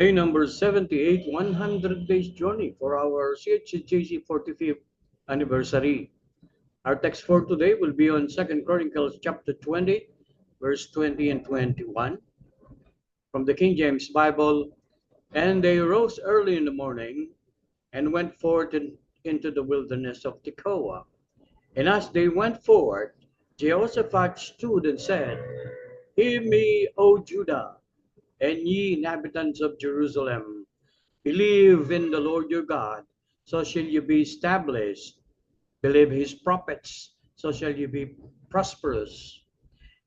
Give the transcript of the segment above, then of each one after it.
Day number 78, 100 days journey for our CHJC 45th anniversary. Our text for today will be on 2 Chronicles chapter 20, verse 20 and 21 from the King James Bible. And they rose early in the morning and went forth into the wilderness of Tekoa. And as they went forward, Jehoshaphat stood and said, Hear me, O Judah, and ye inhabitants of Jerusalem. Believe in the Lord your God, so shall you be established. Believe his prophets, so shall you be prosperous.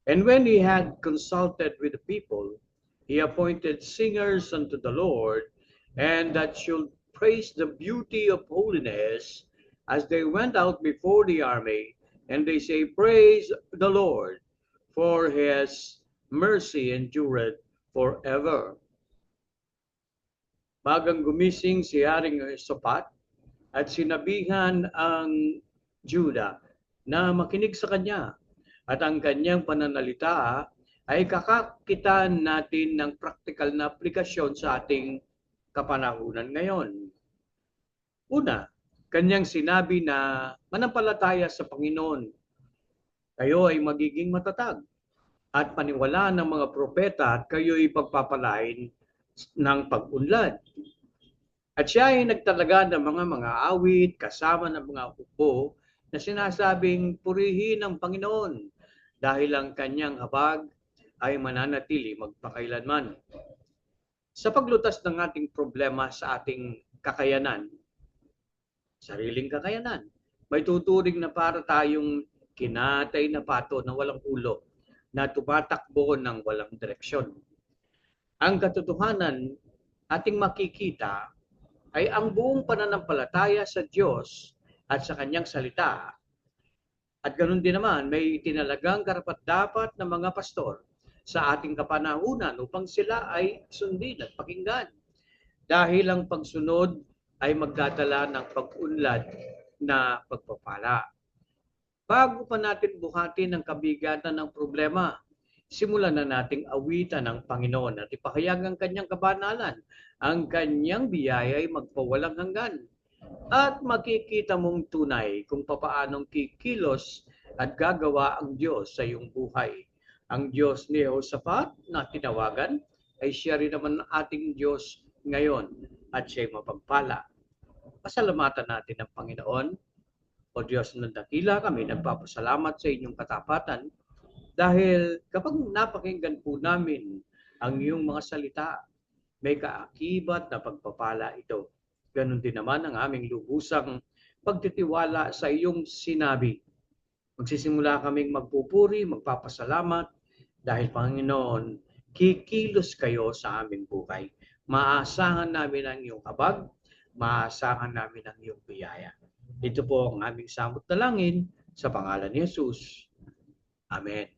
And when he had consulted with the people, he appointed singers unto the Lord, and that should praise the beauty of holiness as they went out before the army. And they say, Praise the Lord, for his mercy endureth forever. Bagang gumising si Haring Sopat at sinabihan ang Juda na makinig sa kanya at ang kanyang pananalita ay kakakitaan natin ng praktikal na aplikasyon sa ating kapanahunan ngayon. Una, kanyang sinabi na manampalataya sa Panginoon. Kayo ay magiging matatag at paniwalaan ng mga propeta at kayo ay pagpapalain ng pag-unlad. At siya ay nagtalaga ng mga awit kasama ng mga upo na sinasabing purihin ang Panginoon dahil ang kanyang habag ay mananatili magpakailanman. Sa paglutas ng ating problema sa ating kakayanan, sariling kakayanan, may tuturing na para tayong kinatay na pato na walang ulo na tumatakbo ng walang direksyon. Ang katotohanan ating makikita ay ang buong pananampalataya sa Diyos at sa kanyang salita. At ganoon din naman, may itinalagang karapat-dapat na mga pastor sa ating kapanahunan upang sila ay sundin at pakinggan. Dahil ang pagsunod ay magdadala ng pag-unlad na pagpapala. Bago pa natin buhatin ang kabigatan ng problema, simulan na nating awitan ng Panginoon at ipahayag ang kanyang kabanalan. Ang kanyang biyaya ay magpawalang hanggan. At makikita mong tunay kung papaanong kikilos at gagawa ang Diyos sa iyong buhay. Ang Diyos ni Jehoshaphat na tinawagan ay siya rin naman ating Diyos ngayon at siya'y mapagpala. Pasalamatan natin ang Panginoon. O Diyos ng dakila, kami nagpapasalamat sa inyong katapatan dahil kapag napakinggan po namin ang iyong mga salita, may kaakibat na pagpapala ito. Ganon din naman ang aming lubusang pagtitiwala sa iyong sinabi. Magsisimula kaming magpupuri, magpapasalamat dahil Panginoon, kikilos kayo sa aming buhay. Maasahan namin ang iyong habag, maasahan namin ang iyong biyaya. Ito po ang aming samot dalangin sa pangalan ni Jesus. Amen.